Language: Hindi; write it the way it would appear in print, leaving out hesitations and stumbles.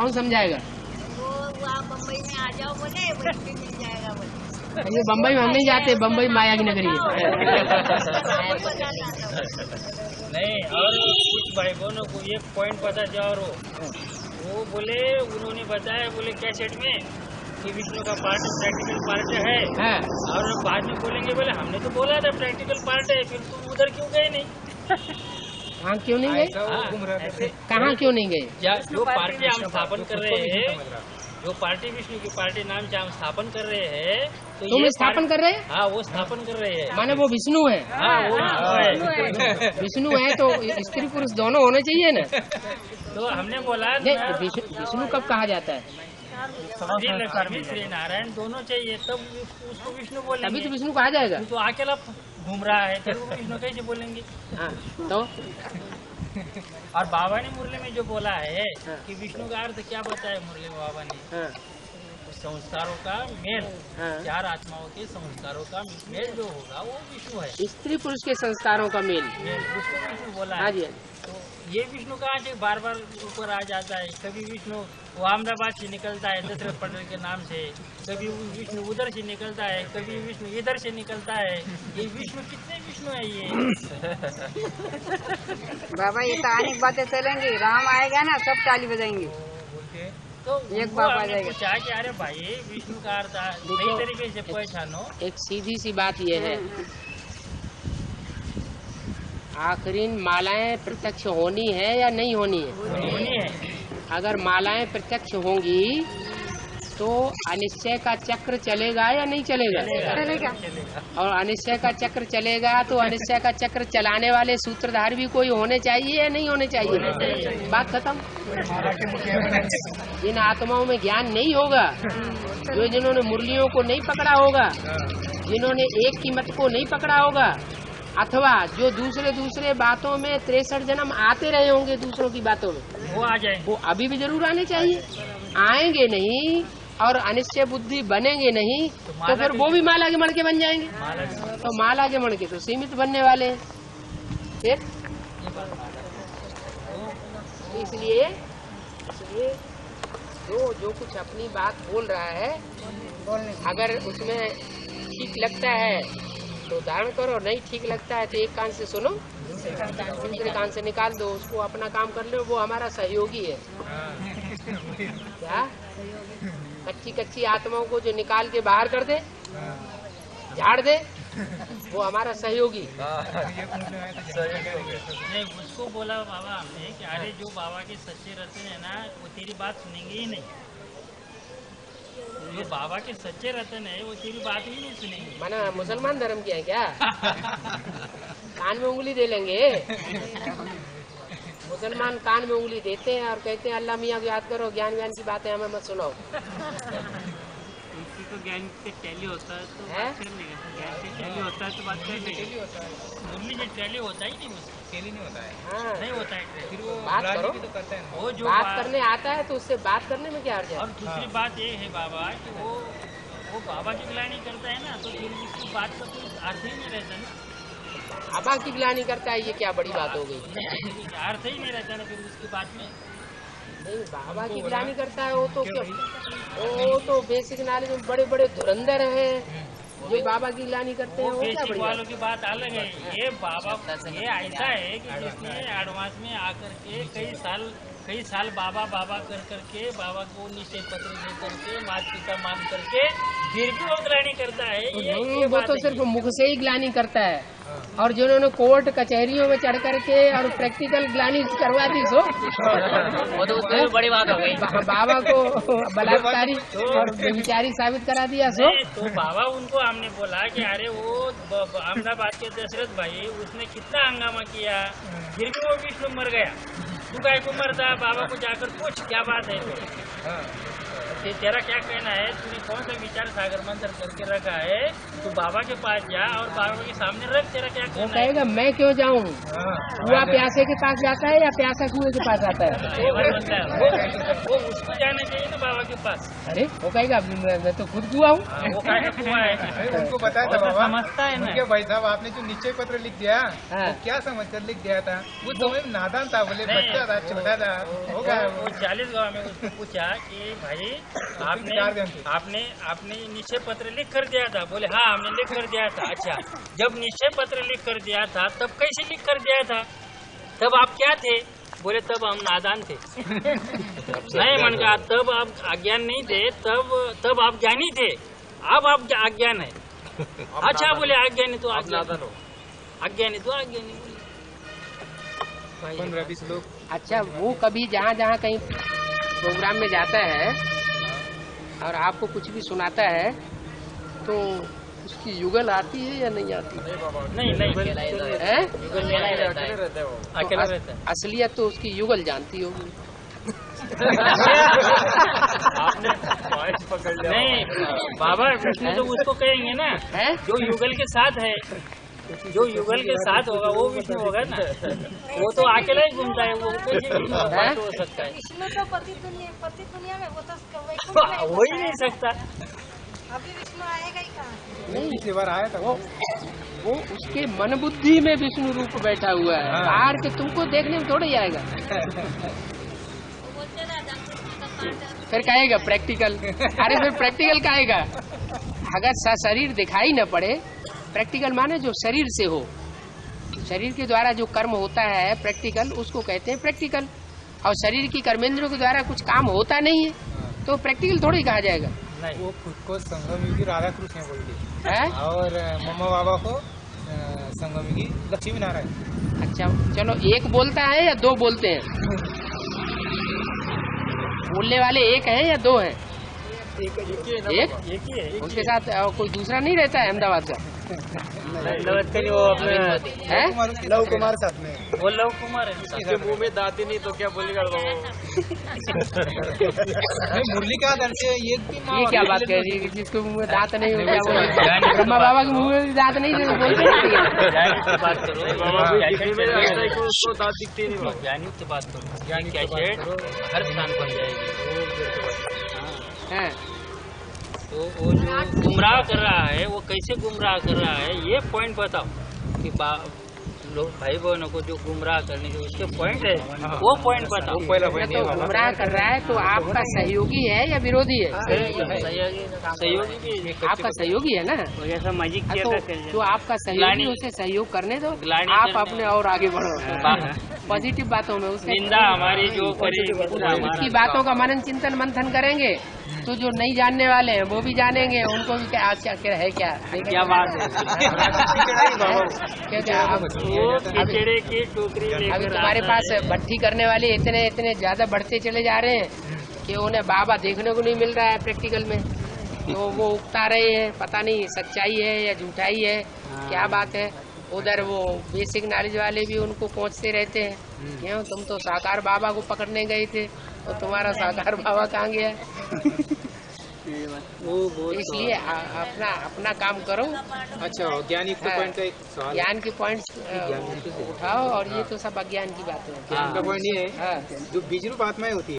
कौन समझाएगा? वो आप बम्बई में आ जाओ बोले, वहीं पे मिल जाएगा बोले। ये बम्बई में हम नहीं जाते, बम्बई माया की नगरी है। नहीं, और कुछ भाई बहनों को एक पॉइंट पता चला, और वो बोले, उन्होंने बताया बोले कैसेट में कि विष्णु का पार्ट प्रैक्टिकल पार्ट है, और बाद में बोलेंगे बोले हमने तो बोला था प्रैक्टिकल पार्ट है, फिर तुम उधर क्यों गए नहीं? कहाँ क्यों नहीं गए? कहाँ क्यों नहीं गए? जो पार्टी हम स्थापन कर रहे हैं, जो पार्टी विष्णु की पार्टी नाम से हम स्थापन कर रहे हैं, तो तुम स्थापन कर रहे हैं? हाँ, वो स्थापन कर रहे हैं। माने वो विष्णु है? हाँ, वो है। विष्णु है तो स्त्री पुरुष दोनों होने चाहिए ना? तो हमने बोला विष्णु कब कहा जाता है? श्री लक्ष्मी श्री नारायण दोनों चाहिए, तब उसको विष्णु बोलेंगे। तभी तो विष्णु कहा जाएगा। तो अकेला घूम रहा है, फिर वो विष्णु कैसे बोलेंगे? हाँ, तो और बाबा ने मुरली में जो बोला है कि विष्णु का अर्थ क्या बताया मुरली में बाबा ने? संस्कारों का मेल, चार आत्माओं के संस्कारों का मेल जो होगा वो विष्णु है। स्त्री पुरुष के संस्कारों का मेल, उसको विष्णु बोला है। हाँ जी। तो ये विष्णु कहाँ से बार बार ऊपर आ जाता है? कभी विष्णु वो अहमदाबाद से निकलता है दशरथ पटेल के नाम से, कभी विष्णु उधर से निकलता है, कभी विष्णु इधर से निकलता है। ये विष्णु कितने विष्णु है ये? बाबा ये तो आने की बातें चलेंगी, राम आएगा ना सब ताली बजाएंगे। तो एक बाबा जाएगा। पूछा कि अरे भाई विष्णु का अर्थ सही तरीके से पहचानो। एक सीधी सी बात ये है, आखिरी मालाएं प्रत्यक्ष होनी है या नहीं होनी है? होनी है। अगर मालाएं प्रत्यक्ष होंगी तो अनिश्चय का चक्र चलेगा या नहीं चलेगा? चलेगा। और अनिश्चय का चक्र चलेगा तो अनिश्चय का चक्र चलाने वाले सूत्रधार भी कोई होने चाहिए या नहीं होने चाहिए? बात खत्म। जिन आत्माओं में ज्ञान नहीं होगा, जो जिन्होंने मुरलियों को नहीं पकड़ा होगा, जिन्होंने एक की मत को नहीं पकड़ा होगा, अथवा जो दूसरे बातों में 63 जन्म आते रहे होंगे दूसरों की बातों में, वो आ जाएंगे। वो अभी भी जरूर आने चाहिए। आएंगे नहीं और अनिश्चय बुद्धि बनेंगे नहीं तो फिर वो भी माला के मणके बन जाएंगे। तो माला के मणके तो सीमित बनने वाले हैं फिर। इसलिए जो कुछ अपनी बात बोल रहा है, अगर उसमें ठीक लगता है तो धारण करो, नहीं ठीक लगता है तो एक कान से सुनो, दूसरे कान से निकाल दो, उसको अपना काम कर लो। वो हमारा सहयोगी है। क्या कच्ची आत्माओं को जो निकाल के बाहर कर दे, झाड़ दे, वो हमारा सहयोगी। नहीं, उसको बोला बाबा हमने कि अरे जो बाबा के सच्चे रतन है ना, वो तेरी बात सुनेंगे ही नहीं। जो बाबा के सच्चे रतन है वो तेरी बात ही नहीं सुनेंगे। माना मुसलमान धर्म की है क्या? कान में उंगली दे लेंगे। मुसलमान कान में उंगली देते हैं और कहते हैं अल्लाह मियाँ को याद करो, ज्ञान की बातें हमें मत सुनाओ। तो ज्ञान से टैली होता है तो है? ज्ञान से टैली होता है तो बात कर लेंगे। मुरली से टैली होता ही नहीं, उससे टैली नहीं होता है। हाँ, नहीं होता है। फिर वो बात करो, तो करता है। वो जो बात करने आता है तो उससे बात करने में क्या अर्थ है? और दूसरी बात ये है बाबा कि वो बाबा की गिलानी करता है ना, तो फिर उसकी बात का कोई अर्थ ही नहीं रहता ना। बाबा की गिलानी करता है, ये क्या बड़ी बात हो गई? अर्थ ही नहीं रहता ना फिर उसकी बात में। नहीं, बाबा की गिलानी करता है वो तो क्यों? वो तो बेसिक नॉलेज में बड़े धुरंधर हैं जो बाबा की गिलानी करते हैं। वो क्या बेसिक बड़ी वालों की बात अलग है। ये बाबा ये ऐसा है कि जिसने एडवांस में आकर के कई साल बाबा कर करके बाबा को निश्चय पत्र दे करके माता पिता मान करके फिर भी वो गिलानी करता है। ये वो तो सिर्फ मुख से ही गिलानी करता है, और जिन्होंने कोर्ट कचहरियों में चढ़ करके और प्रैक्टिकल ग्लानी करवा दी सो वो तो उसमें बड़ी बात हो गई। बाबा को बलात्कारी और बेचारी साबित करा दिया सो। तो बाबा उनको हमने बोला कि अरे वो अहमदाबाद के दशरथ भाई उसने कितना हंगामा किया, फिर भी वो विष्णु मर गया। तू काय को मरता? बाबा को जाकर पूछ क्या बात है। तेरा क्या कहना है, तूने कौन सा विचार सागर मंथन करके रखा है, तू बाबा के पास जा और बाबा के सामने रख, तेरा क्या वो कहना है? कहेगा मैं क्यों जाऊँ, कुआ प्यासे के पास जाता है या प्यासा कुएं के पास आता है? वो उसको जाना चाहिए ना बाबा के पास। अरे वो कहेगा मैं तो खुद कुआ हूँ। वो क्या कुआ है, उनको बताया था वो तो बाबा, समझता है ना। उनके भाई साहब आपने जो निश्चय पत्र लिख दिया हाँ। वो क्या समझकर लिख दिया था? वो समय में नादान था, बोले नहीं, बच्चा था, छोटा था, होगा वो 40 गाँव में उसको पूछा कि भाई आपने निश्चय पत्र लिख कर दिया था, बोले हाँ हमने लिख कर दिया था। अच्छा, जब निश्चय पत्र लिख कर दिया था तब कैसे लिख कर दिया था, तब आप क्या थे? बोले तब हम नादान थे। नहीं मन का, तब आप अज्ञान नहीं थे, तब आप ज्ञानी थे, अब आप अज्ञान है। अच्छा बोले अज्ञानी तो अज्ञानी हो, अज्ञानी तो अज्ञानी। 15-20 लोग। अच्छा वो कभी जहाँ जहाँ कहीं प्रोग्राम में जाता है और आपको कुछ भी सुनाता है तो उसकी युगल आती है या नहीं आती? नहीं है? अकेला रहता है। असलियत तो उसकी युगल जानती होगी। नहीं बाबा विष्णु तो उसको कहेंगे ना, है? जो युगल के साथ है, जो युगल के साथ होगा वो विष्णु होगा ना। वो तो अकेला ही घूमता है, वो कैसे विष्णु हो सकता है? विष्णु तो पति दुनिया में वो तो हो ही नहीं सकता। अभी विष्णु आएगा ही कहाँ? नहीं, पिछली बार आया था वो उसके मन बुद्धि में विष्णु रूप बैठा हुआ है, बाहर के तुमको देखने में थोड़ा ही आएगा। फिर कहेगा प्रैक्टिकल। अरे फिर प्रैक्टिकल का आएगा अगर शरीर दिखाई न पड़े। प्रैक्टिकल माने जो शरीर से हो, शरीर के द्वारा जो कर्म होता है प्रैक्टिकल, उसको कहते हैं प्रैक्टिकल। और शरीर की कर्मेंद्रियों के द्वारा कुछ काम होता नहीं है तो प्रैक्टिकल थोड़ी कहा जाएगा। वो खुद को संगम युगी राधा कृष्ण बोलती है और मम्मा बाबा को संगम युगी लक्ष्मी नारायण। अच्छा चलो, एक बोलता है या दो बोलते हैं? बोलने वाले एक है या दो हैं? एक ही है। उसके साथ कोई दूसरा नहीं रहता है अहमदाबाद का? वो अपने है लव कुमार साथ में, वो लव कुमार है। उसके मुंह में दांत ही नहीं तो क्या बोलेगा वो? मुरली का दर से ये क्या बात कह रही है? जिसके मुंह में दांत नहीं हो क्या बोले? ब्रह्मा बाबा के मुंह में भी दांत नहीं है, बोलते नहीं। बात करो, उसको दांत दिखते नहीं। ज्ञानी से बात करो, ज्ञानी कैसेट हर स्थान पर जाएगी। हैं? तो वो जो गुमराह कर रहा है वो कैसे गुमराह कर रहा है, ये पॉइंट बताओ कि लोग भाई बहनों को जो गुमराह करने के उसके पॉइंट है, वो पॉइंट बताओ। तो गुमराह कर रहा है तो आपका सहयोगी है या विरोधी है? सहयोगी भी आपका सहयोगी है ना? जैसा मैजिक तो जो आपका सहयोगी उसे सहयोग करने दो, आप अपने और आगे बढ़ो पॉजिटिव बातों में। उसके निंदा हमारी जो उसकी बातों का मनन चिंतन मंथन करेंगे तो जो नहीं जानने वाले हैं वो भी जानेंगे, उनको भी क्या आज क्या है, क्या बात है। क्या की टोकरी अभी तुम्हारे पास भट्टी करने वाले इतने ज्यादा बढ़ते चले जा रहे हैं कि उन्हें बाबा देखने को नहीं मिल रहा है प्रैक्टिकल में, तो वो उगता रहे हैं, पता नहीं सच्चाई है या झूठाई है, क्या बात है। उधर वो बेसिक नॉलेज वाले भी उनको पहुंचते रहते हैं, क्यों तुम तो साकार बाबा को पकड़ने गए थे तो तुम्हारा साकार बाबा कहाँ गया? इसलिए अपना काम करो। अच्छा ज्ञानी पॉइंट का एक सवाल, ज्ञान के पॉइंट्स उठाओ और ये तो सब अज्ञान की बातें हैं। ज्ञान का पॉइंट ये है हाँ। जो बीज रूप आत्माएं होती है